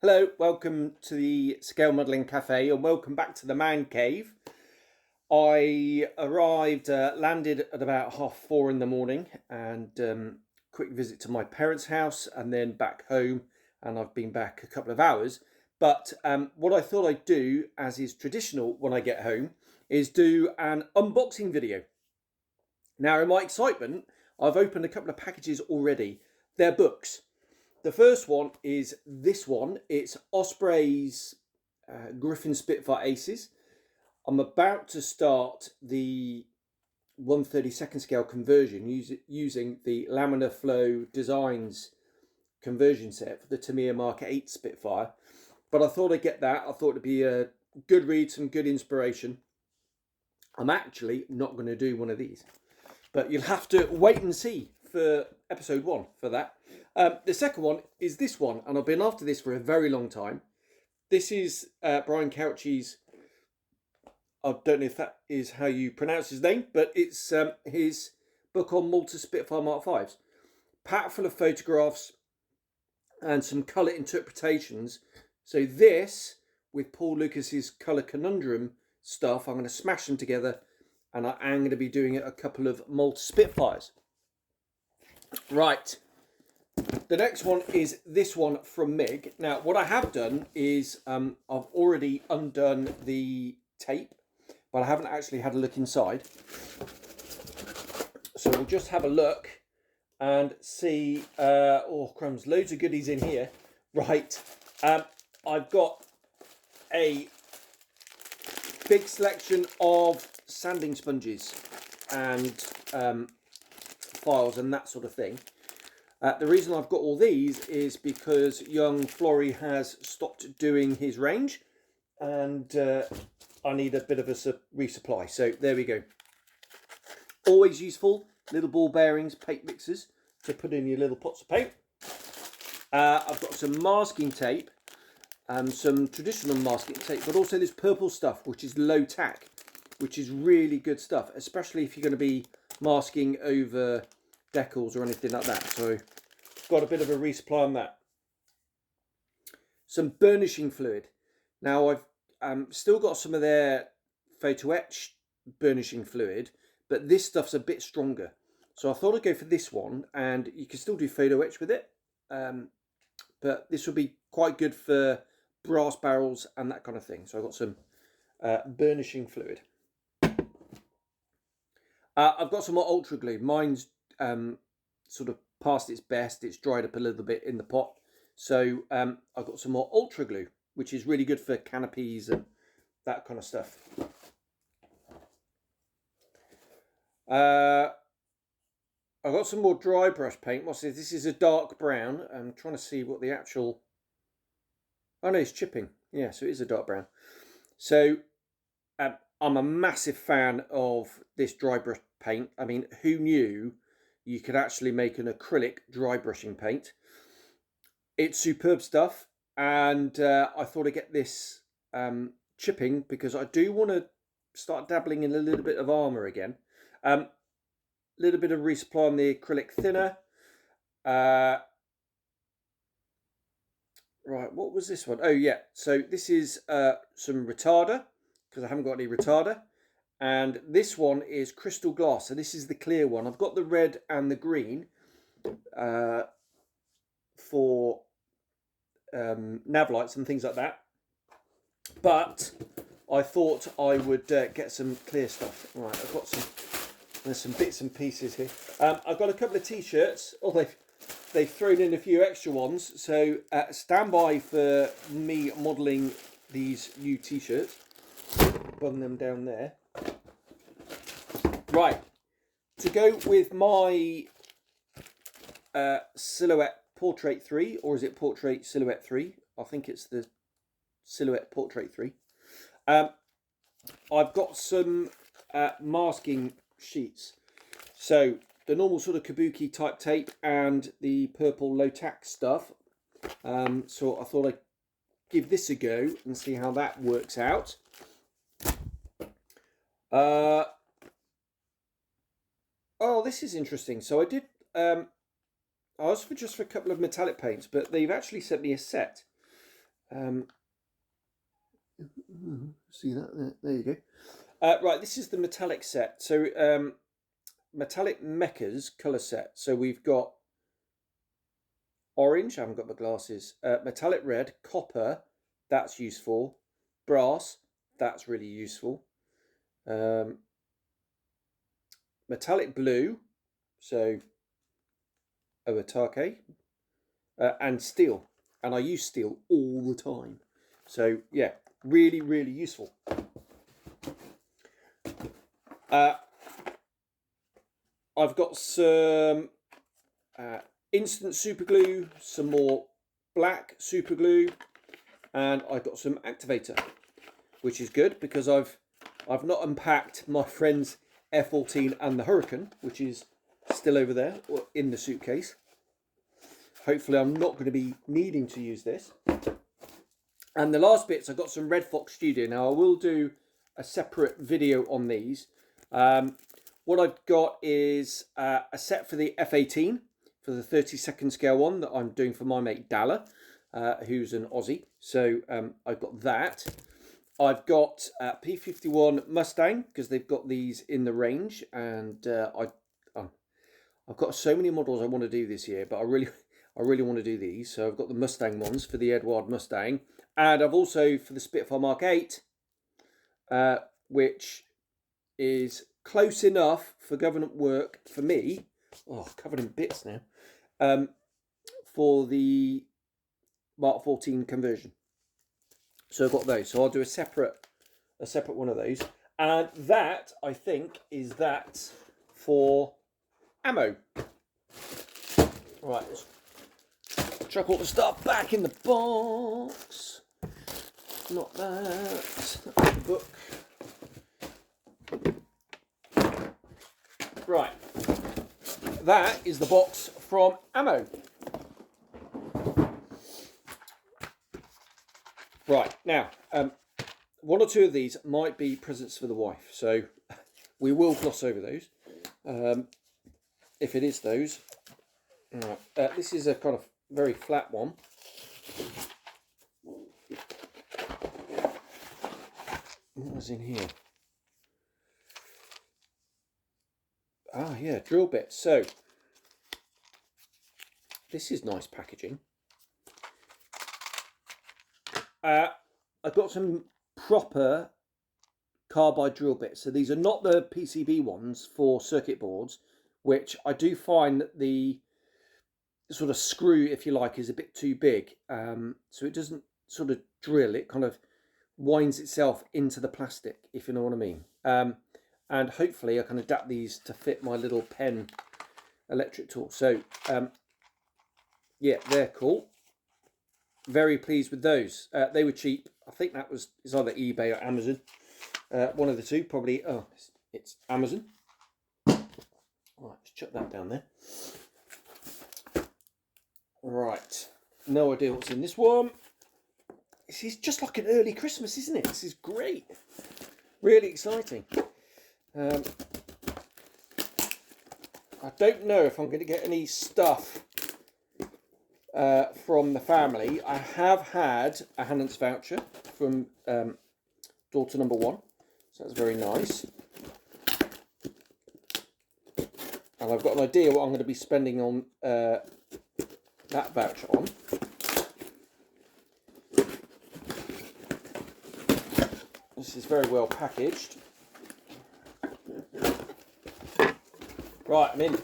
Hello, welcome to the Scale Modelling Cafe and welcome back to the man cave. I landed at about 4:30 in the morning and quick visit to my parents' house and then back home, and I've been back a couple of hours. But what I thought I'd do, as is traditional when I get home, is do an unboxing video. Now, in my excitement, I've opened a couple of packages already. They're books. The first one is this one. It's Osprey's Griffin Spitfire Aces. I'm about to start the 1/32 scale conversion using the Laminar Flow Designs conversion set for the Tamiya Mark 8 Spitfire. But I thought I'd get that. I thought it'd be a good read, some good inspiration. I'm actually not going to do one of these, but you'll have to wait and see for episode 1 for that. The second one is this one, and I've been after this for a very long time. This is Brian Couchie's, I don't know if that is how you pronounce his name, but it's his book on Malta Spitfire Mark 5s. Packed full of photographs and some colour interpretations. So this, with Paul Lucas's Colour Conundrum stuff, I'm going to smash them together, and I am going to be doing a couple of Malta Spitfires. Right. The next one is this one from Mig. Now, what I have done is I've already undone the tape, but I haven't actually had a look inside. So we'll just have a look and see. Oh, crumbs, loads of goodies in here. Right. I've got a big selection of sanding sponges and files and that sort of thing. The reason I've got all these is because young Flory has stopped doing his range, and I need a bit of a resupply. So there we go. Always useful, little ball bearings, paint mixers to put in your little pots of paint. I've got some masking tape, some traditional masking tape, but also this purple stuff, which is low tack, which is really good stuff, especially if you're going to be masking over decals or anything like that. So got a bit of a resupply on that. Some burnishing fluid. Now I've still got some of their photo etch burnishing fluid, but this stuff's a bit stronger, so I thought I'd go for this one. And you can still do photo etch with it, but this would be quite good for brass barrels and that kind of thing. So I've got some burnishing fluid. I've got some more ultra glue. Mine's sort of past its best. It's dried up a little bit in the pot, so I've got some more ultra glue, which is really good for canopies and that kind of stuff. I've got some more dry brush paint. What's this? This is a dark brown. I'm trying to see what the actual... Oh no, it's chipping. Yeah, so it is a dark brown. So I'm a massive fan of this dry brush paint. I mean, who knew you could actually make an acrylic dry brushing paint? It's superb stuff, and I thought I'd get this chipping because I do want to start dabbling in a little bit of armour again. A little bit of resupply on the acrylic thinner. Right, what was this one? Oh yeah, so this is some retarder, because I haven't got any retarder. And this one is crystal glass, so this is the clear one. I've got the red and the green for nav lights and things like that, but I thought I would get some clear stuff. Right, I've got there's some bits and pieces here. I've got a couple of t-shirts. Oh, they've thrown in a few extra ones, so stand by for me modelling these new t-shirts. Bung them down there. Right, to go with my Silhouette Portrait 3, or is it Portrait Silhouette 3? I think it's the Silhouette Portrait 3. I've got some masking sheets. So the normal sort of kabuki type tape and the purple low tack stuff. So I thought I'd give this a go and see how that works out. Oh, this is interesting. So I did I asked for just for a couple of metallic paints, but they've actually sent me a set. See that? There you go. Right, this is the metallic set. So metallic mechas colour set. So we've got orange, I haven't got my glasses, metallic red, copper, that's useful, brass, that's really useful, metallic blue, so Owatake, and steel, and I use steel all the time, so yeah, really, really useful. I've got some instant super glue, some more black super glue, and I've got some activator, which is good because I've not unpacked my friend's F14 and the Hurricane, which is still over there or in the suitcase. Hopefully I'm not going to be needing to use this. And the last bits, I've got some Red Fox Studio. Now I will do a separate video on these. What I've got is a set for the F18 for the 32nd scale one that I'm doing for my mate Dalla, who's an Aussie. So I've got that. I've got P51 Mustang because they've got these in the range, and I've got so many models I want to do this year, but I really want to do these. So I've got the Mustang ones for the Edward Mustang, and I've also for the Spitfire Mark 8, which is close enough for government work for me. Oh, covered in bits now. For the Mark 14 conversion. So I've got those. So I'll do a separate one of those. And that, I think, is that for ammo. Right, let's chuck all the stuff back in the box. Not that. That's the book. Right. That is the box from ammo. Right, now, one or two of these might be presents for the wife, so we will gloss over those, if it is those. Right, this is a kind of very flat one. What was in here? Ah, yeah, drill bits. So, this is nice packaging. I've got some proper carbide drill bits. So these are not the PCB ones for circuit boards, which I do find that the sort of screw, if you like, is a bit too big. So it doesn't sort of drill, it kind of winds itself into the plastic, if you know what I mean. And hopefully I can adapt these to fit my little pen electric tool. So yeah, they're cool. Very pleased with those. They were cheap. I think that was, it's either eBay or Amazon. One of the two, probably. Oh, it's Amazon. Right, let's chuck that down there. Right, no idea what's in this one. This is just like an early Christmas, isn't it? This is great. Really exciting. I don't know if I'm going to get any stuff from the family. I have had a Hannon's voucher from daughter number 1, so that's very nice. And I've got an idea what I'm going to be spending on that voucher on. This is very well packaged. Right, I'm in.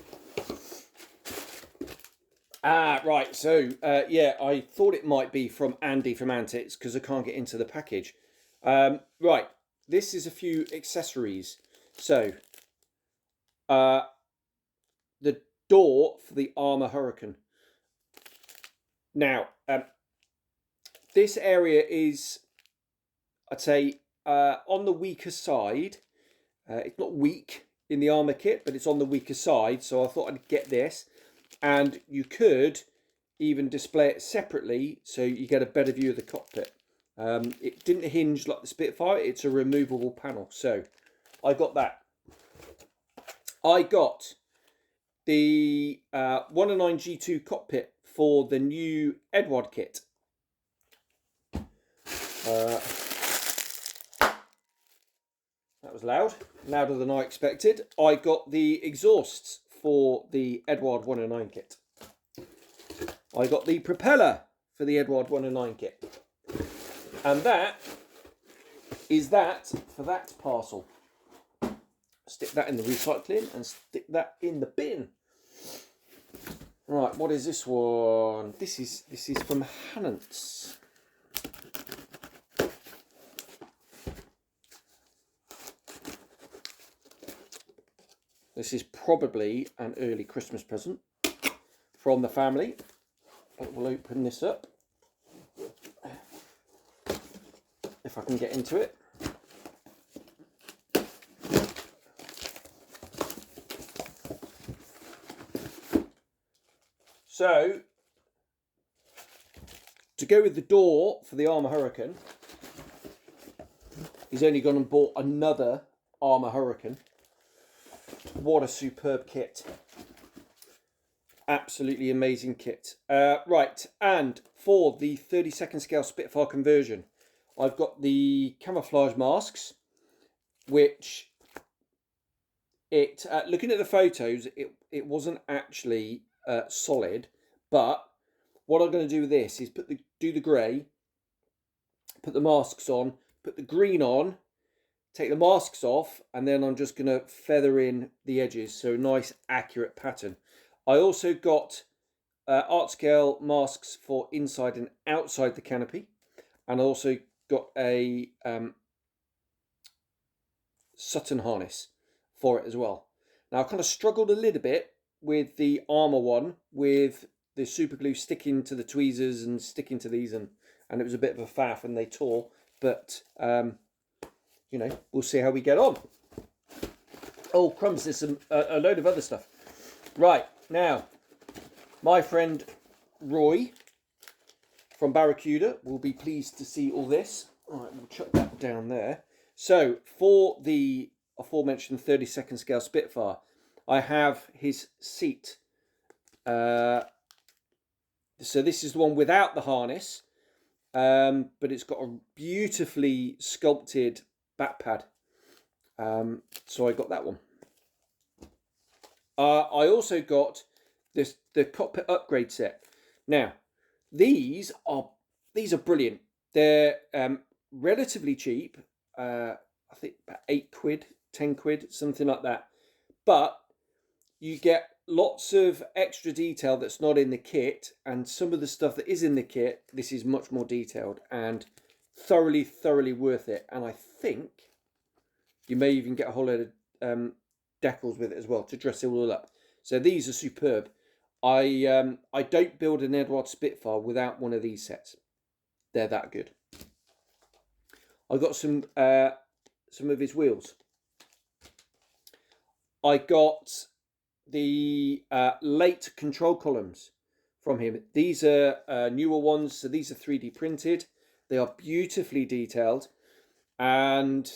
Right, so, yeah, I thought it might be from Andy from Antics because I can't get into the package. Right, this is a few accessories. So, the door for the Armour Hurricane. Now, this area is, I'd say, on the weaker side. It's not weak in the Armour kit, but it's on the weaker side, so I thought I'd get this. And you could even display it separately so you get a better view of the cockpit. It didn't hinge like the Spitfire, it's a removable panel. So I got that. I got the 109 G2 cockpit for the new Edward kit. That was loud, louder than I expected. I got the exhausts for the Eduard 109 kit. I got the propeller for the Eduard 109 kit. And that is that for that parcel. Stick that in the recycling and stick that in the bin. Right, what is this one? This is from Hannants. This is probably an early Christmas present from the family. But we'll open this up if I can get into it. So, to go with the door for the Armour Hurricane, he's only gone and bought another Armour Hurricane. What a superb kit. Absolutely amazing kit. Right, and for the 32nd scale Spitfire conversion, I've got the camouflage masks, which looking at the photos, it wasn't actually solid, but what I'm going to do with this is do the grey, put the masks on, put the green on, take the masks off, and then I'm just going to feather in the edges, so nice accurate pattern. I also got art scale masks for inside and outside the canopy, and I also got a Sutton harness for it as well. Now I kind of struggled a little bit with the Armour one, with the super glue sticking to the tweezers and sticking to these, and it was a bit of a faff and they tore, but you know, we'll see how we get on. Oh crumbs, there's a load of other stuff. Right, now my friend Roy from Barracuda will be pleased to see all this. All right, we'll chuck that down there. So for the aforementioned 32nd scale Spitfire, I have his seat. So this is the one without the harness, but it's got a beautifully sculpted back pad. So I got that one. I also got the cockpit upgrade set. Now, these are brilliant. They're relatively cheap. I think about £8, £10, something like that. But you get lots of extra detail that's not in the kit, and some of the stuff that is in the kit, this is much more detailed and thoroughly worth it. And I think you may even get a whole load of decals with it as well to dress it all up. So these are superb. I don't build an Eduard Spitfire without one of these sets. They're that good. I got some of his wheels. I got the late control columns from him. These are newer ones, so these are 3D printed. They are beautifully detailed, and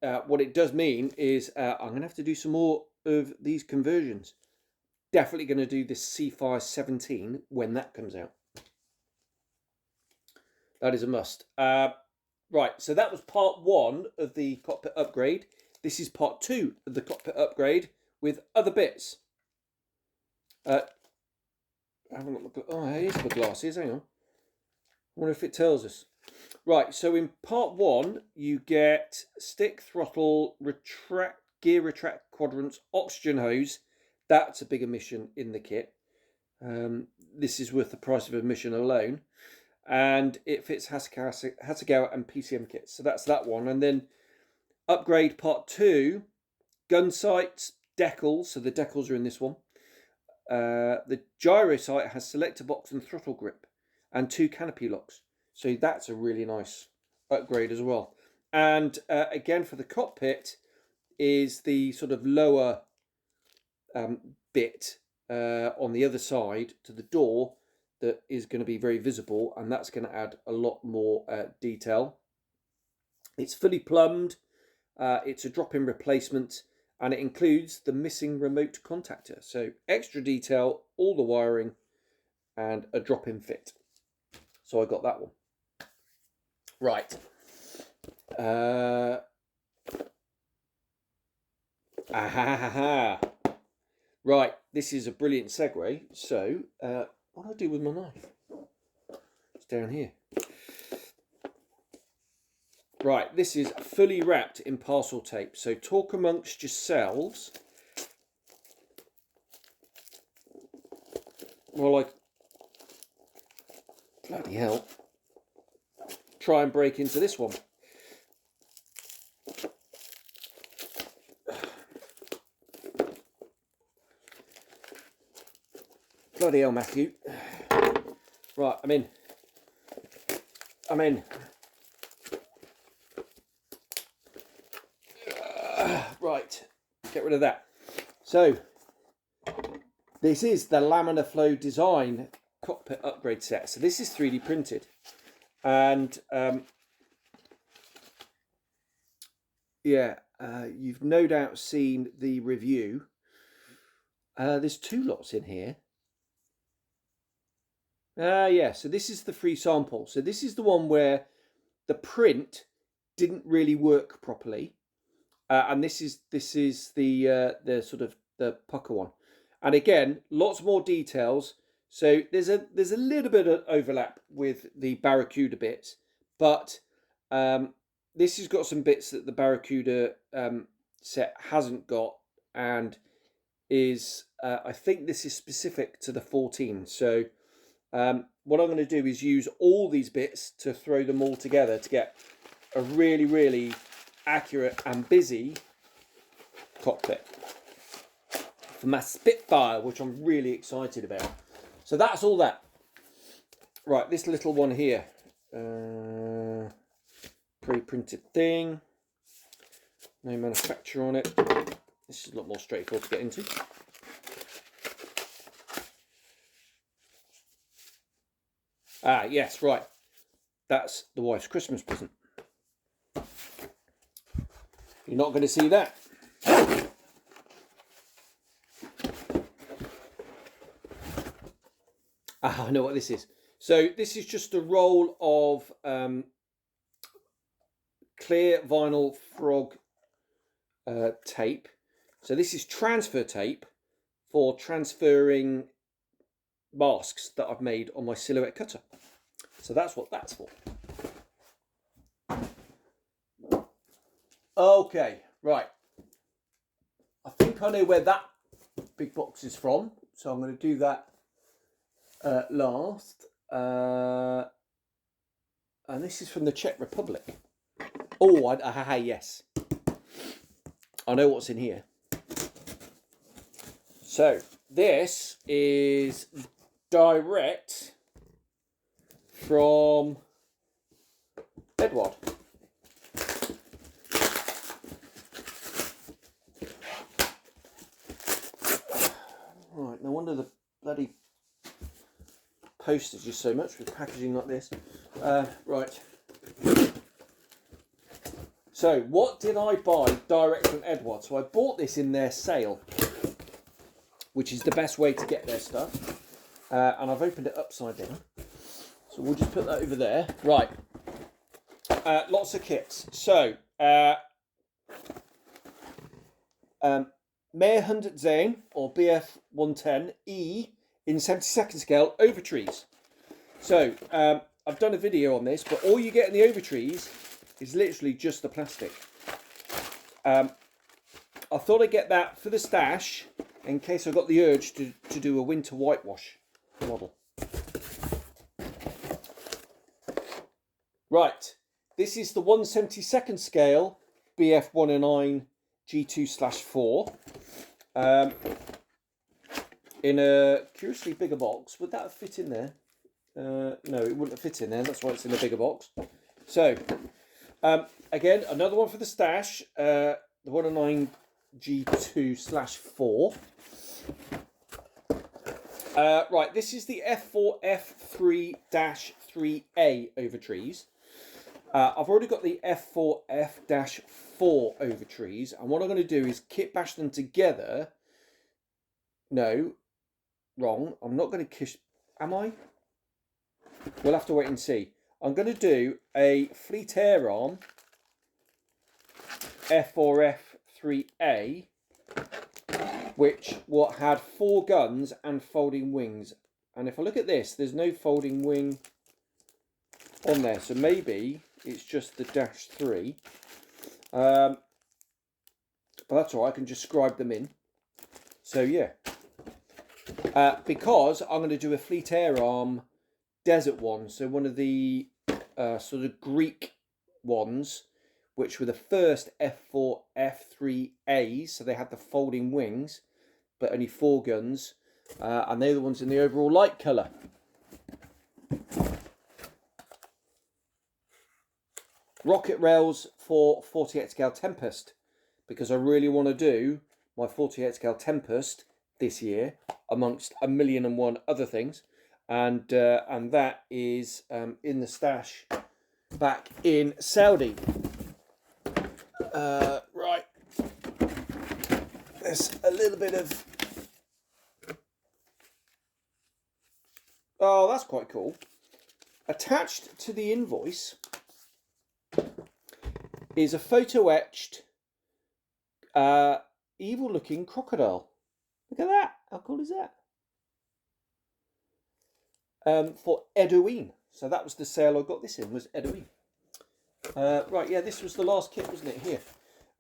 what it does mean is I'm going to have to do some more of these conversions. Definitely going to do this C-Fire 17 when that comes out. That is a must. Right, so that was part 1 of the cockpit upgrade. This is part 2 of the cockpit upgrade with other bits. I haven't got my, oh, here's my glasses, hang on. I wonder if it tells us. Right, so in part 1, you get stick, throttle, gear retract quadrants, oxygen hose. That's a big emission in the kit. This is worth the price of admission alone. And it fits Hasegawa and PCM kits. So that's that one. And then upgrade part 2, gun sights, decals. So the decals are in this one. The gyro sight has selector box and throttle grip and 2 canopy locks. So that's a really nice upgrade as well. And again, for the cockpit is the sort of lower bit on the other side to the door that is going to be very visible, and that's going to add a lot more detail. It's fully plumbed. It's a drop-in replacement, and it includes the missing remote contactor. So extra detail, all the wiring, and a drop-in fit. So I got that one. Right. Right, this is a brilliant segue. So, what do I do with my knife? It's down here. Right, this is fully wrapped in parcel tape. So talk amongst yourselves. Well, bloody hell, try and break into this one. Bloody hell, Matthew. Right, I'm in. Right, get rid of that. So, this is the Laminar Flow Design cockpit upgrade set. So this is 3D printed. And you've no doubt seen the review. There's 2 lots in here. So this is the free sample. So this is the one where the print didn't really work properly. And this is the sort of the pucker one. And again, lots more details. So there's a little bit of overlap with the Barracuda bits, but this has got some bits that the Barracuda set hasn't got, and is I think this is specific to the 14. So what I'm going to do is use all these bits to throw them all together to get a really, really accurate and busy cockpit for my Spitfire, which I'm really excited about. So that's all that. Right, this little one here, pre-printed thing, no manufacturer on it. This is a lot more straightforward to get into. Yes, right, that's the wife's Christmas present. You're not going to see that. I know what this is. So this is just a roll of clear vinyl frog tape. So this is transfer tape for transferring masks that I've made on my silhouette cutter. So that's what that's for. Okay, right. I think I know where that big box is from, so I'm going to do that last. And this is from the Czech Republic. Oh, yes. I know what's in here. So this is direct from Edward. Right, no wonder the bloody postage is so much with packaging like this. Right. So, what did I buy direct from Edward? So I bought this in their sale, which is the best way to get their stuff. And I've opened it upside down. So we'll just put that over there. Right. Lots of kits. So, Mayor 100 Zane, or BF 110E, in 72nd scale over trees. So, I've done a video on this, but all you get in the over trees is literally just the plastic. I thought I'd get that for the stash in case I got the urge to do a winter whitewash model. Right, this is the 1/72nd scale BF 109 G2/4 in a curiously bigger box. Would that have fit in there? No, it wouldn't have fit in there. That's why it's in a bigger box. So, again, another one for the stash. The 109 G2/4. Right, this is the F4F3-3A over trees. I've already got the F4F-4 over trees, and what I'm going to do is kit bash them together. No, wrong. I'm not going to kiss. Am I? We'll have to wait and see. I'm going to do a Fleet Air Arm F4F3A, which had 4 guns and folding wings. And if I look at this, there's no folding wing on there, so maybe it's just the -3. But that's all right, I can just scribe them in. So yeah, because I'm going to do a Fleet Air Arm desert one, so one of the sort of Greek ones, which were the first F4 F3As, so they had the folding wings but only 4 guns, and they're the ones in the overall light colour. Rocket rails for 48 scale Tempest, because I really want to do my 48 scale Tempest this year amongst 1,000,001 other things, and that is in the stash back in Saudi. Right, there's a little bit of, oh, that's quite cool. Attached to the invoice is a photo etched evil looking crocodile. Look at that, how cool is that? For Edwin. So that was the sale I got this in, was Edwin. Right, yeah, this was the last kit, wasn't it, here?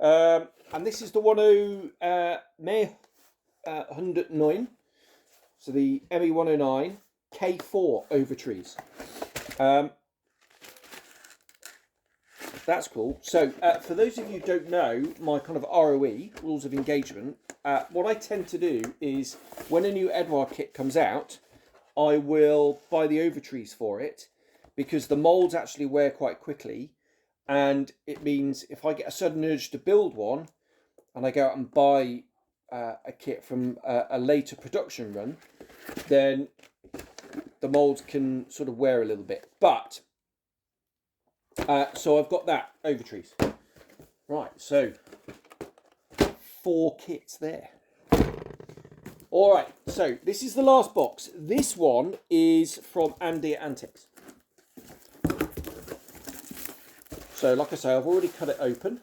And this is the 109, so the ME109 K4 Overtrees. That's cool. So for those of you who don't know my kind of ROE, rules of engagement, what I tend to do is when a new Edward kit comes out, I will buy the Overtrees for it, because the moulds actually wear quite quickly, and it means if I get a sudden urge to build one and I go out and buy a kit from a later production run, then the moulds can sort of wear a little bit. But so I've got that Overtrees. Right, so 4 kits there. All right, so this is the last box. This one is from Andy at Antics. So like I say, I've already cut it open.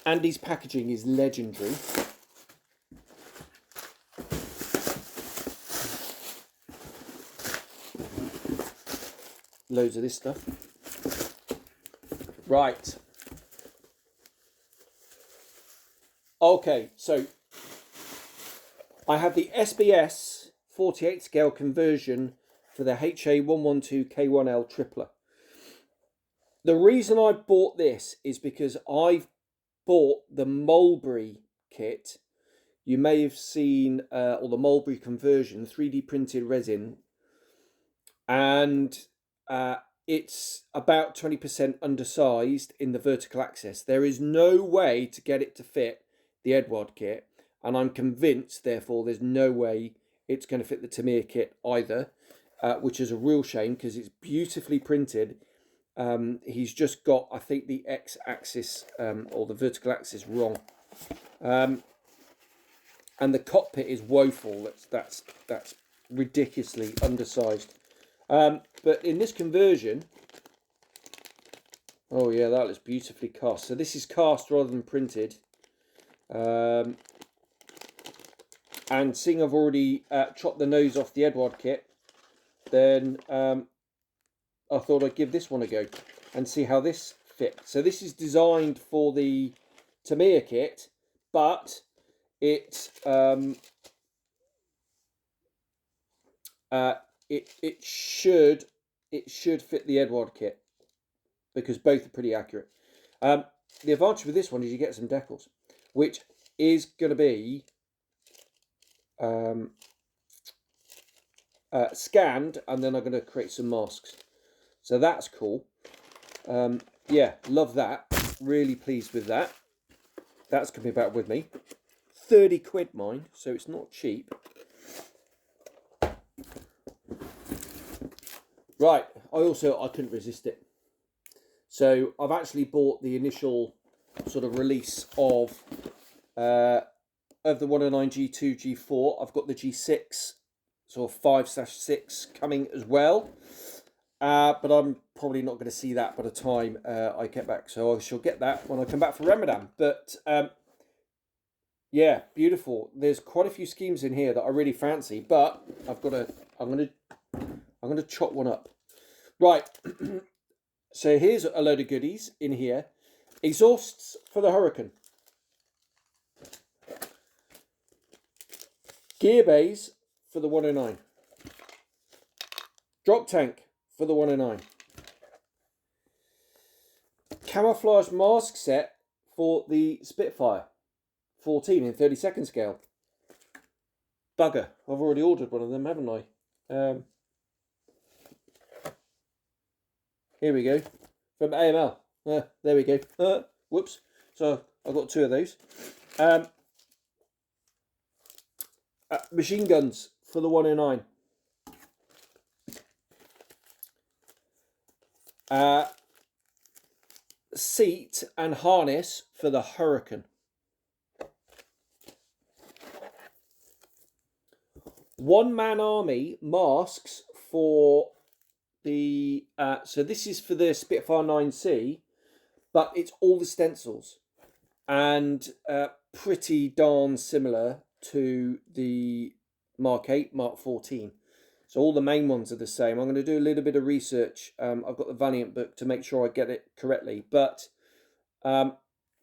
Andy's packaging is legendary. Loads of this stuff. Right. Okay, so I have the SBS 48 scale conversion for the HA112K1L tripler. The reason I bought this is because I've bought the Mulberry kit. You may have seen, or the Mulberry conversion, 3D printed resin, and it's about 20% undersized in the vertical axis. There is no way to get it to fit the Edward kit, and I'm convinced, therefore, there's no way it's going to fit the Tamiya kit either, which is a real shame because it's beautifully printed. He's just got, I think, the x-axis or the vertical axis wrong, and the cockpit is woeful. That's ridiculously undersized. But in this conversion, oh yeah, that looks beautifully cast. So this is cast rather than printed. And seeing I've already chopped the nose off the Edward kit, then I thought I'd give this one a go and see how this fits. So this is designed for the Tamiya kit, but it should fit the Edward kit, because both are pretty accurate. The advantage with this one is you get some decals, which is going to be scanned, and then I'm going to create some masks. So that's cool. Yeah, love that. Really pleased with that. That's coming back with me. 30 quid mine, so it's not cheap. Right, I couldn't resist it. So I've actually bought the initial sort of release of the 109 G2, G4. I've got the G6 sort of 5/6 coming as well. But I'm probably not going to see that by the time I get back. So I shall get that when I come back from Ramadan. But yeah, beautiful. There's quite a few schemes in here that I really fancy, but I'm gonna chop one up. Right. So here's a load of goodies in here. Exhausts for the Hurricane. Gear bays for the 109. Drop tank for the 109. Camouflage mask set for the Spitfire 14 in 32nd scale. Bugger, I've already ordered one of them, haven't I? Here we go. From AML. There we go. Whoops. So I've got 2 of those. Machine guns for the 109. Seat and harness for the Hurricane. One-man army masks for the... so this is for the Spitfire 9C, but it's all the stencils. And pretty darn similar to the Mark 8, Mark 14. So all the main ones are the same. I'm going to do a little bit of research. I've got the Valiant book to make sure I get it correctly. But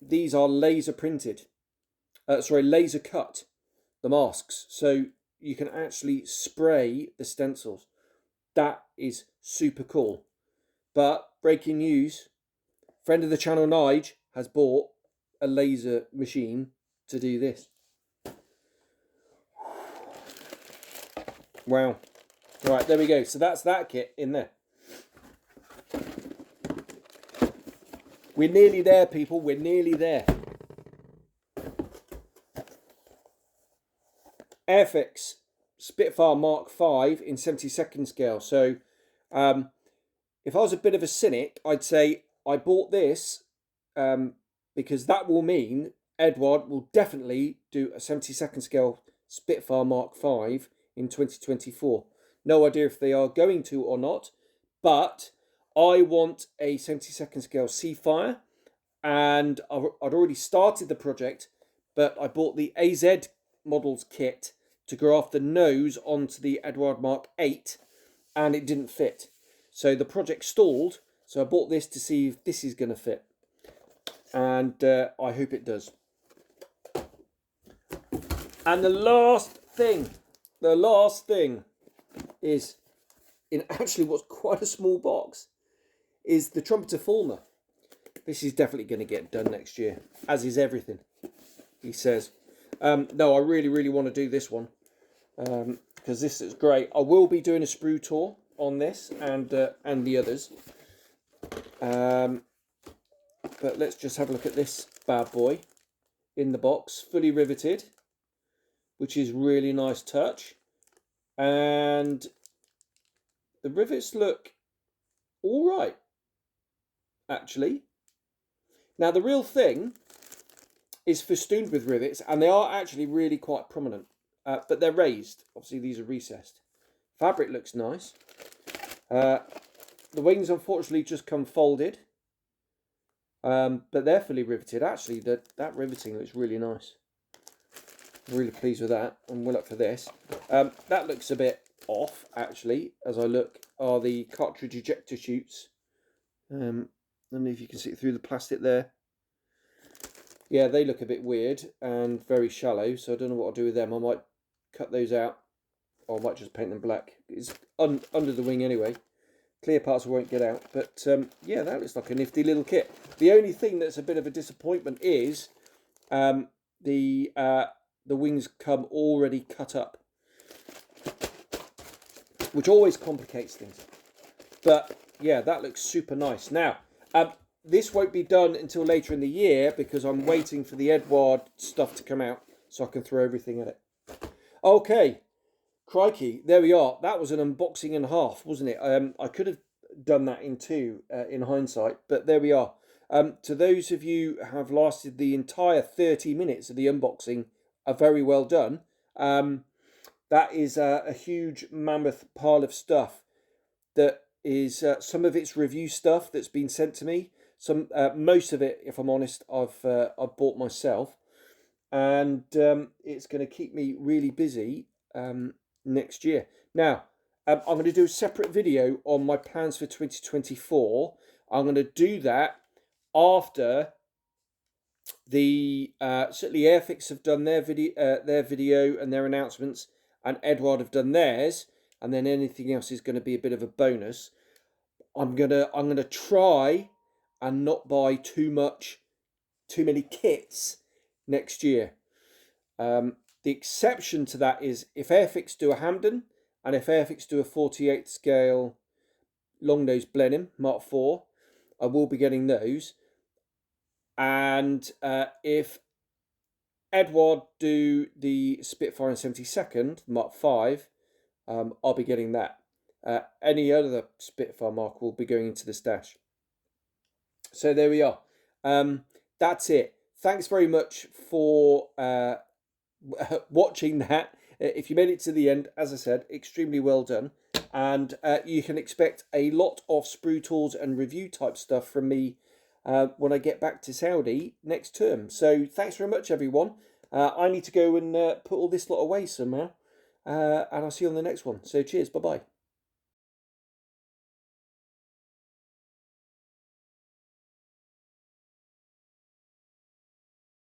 these are laser printed. Laser cut, the masks. So you can actually spray the stencils. That is super cool. But breaking news, friend of the channel, Nige, has bought a laser machine to do this. Wow. Right, there we go. So that's that kit in there. We're nearly there, people. We're nearly there. Airfix Spitfire Mark 5 in 72nd scale. So if I was a bit of a cynic, I'd say I bought this because that will mean Edward will definitely do a 72nd scale Spitfire Mark 5 in 2024. No idea if they are going to or not, but I want a 72nd scale Seafire, and I'd already started the project, but I bought the AZ models kit to graft the nose onto the Edward Mark 8, and it didn't fit. So the project stalled, so I bought this to see if this is going to fit, and I hope it does. And the last thing is, in actually what's quite a small box, is the Trumpeter Fulmer. This is definitely going to get done next year, as is everything, he says. No, I really want to do this one, because this is great. I will be doing a sprue tour on this and the others. But let's just have a look at this bad boy in the box, fully riveted, which is really nice touch. And the rivets look all right, actually. Now, the real thing is festooned with rivets, and they are actually really quite prominent, but they're raised. Obviously, these are recessed. Fabric looks nice. The wings, unfortunately, just come folded, but they're fully riveted. Actually, that riveting looks really nice. Really pleased with that. I'm well up for this. That looks a bit off, actually, as I look, are the cartridge ejector chutes. I don't know if you can see it through the plastic there. Yeah, they look a bit weird and very shallow, so I don't know what I'll do with them. I might cut those out, or I might just paint them black. It's under the wing anyway. Clear parts won't get out, but yeah, that looks like a nifty little kit. The only thing that's a bit of a disappointment is the wings come already cut up, which always complicates things. But yeah, that looks super nice. Now, this won't be done until later in the year because I'm waiting for the Edward stuff to come out so I can throw everything at it. Okay, crikey, there we are. That was an unboxing and a half, wasn't it? I could have done that in 2 in hindsight, but there we are. To those of you who have lasted the entire 30 minutes of the unboxing, are very well done. that is a huge mammoth pile of stuff that is some of it's review stuff that's been sent to me. Some most of it, if I'm honest, I've bought myself, and it's going to keep me really busy next year. Now, I'm going to do a separate video on my plans for 2024. I'm going to do that after the certainly Airfix have done their video and their announcements, and Edward have done theirs, and then anything else is going to be a bit of a bonus. I'm gonna try and not buy too many kits next year. The exception to that is if Airfix do a Hampden, and if Airfix do a 48 scale long nose Blenheim Mark IV, I will be getting those. And if Edward do the Spitfire and 72nd Mark V, I'll be getting that. Any other Spitfire mark will be going into the stash. So there we are. That's it. Thanks very much for watching that. If you made it to the end, as I said, extremely well done. And you can expect a lot of sprue tools and review type stuff from me when I get back to Saudi next term. So thanks very much, everyone. I need to go and put all this lot away somehow. And I'll see you on the next one. So cheers. Bye-bye.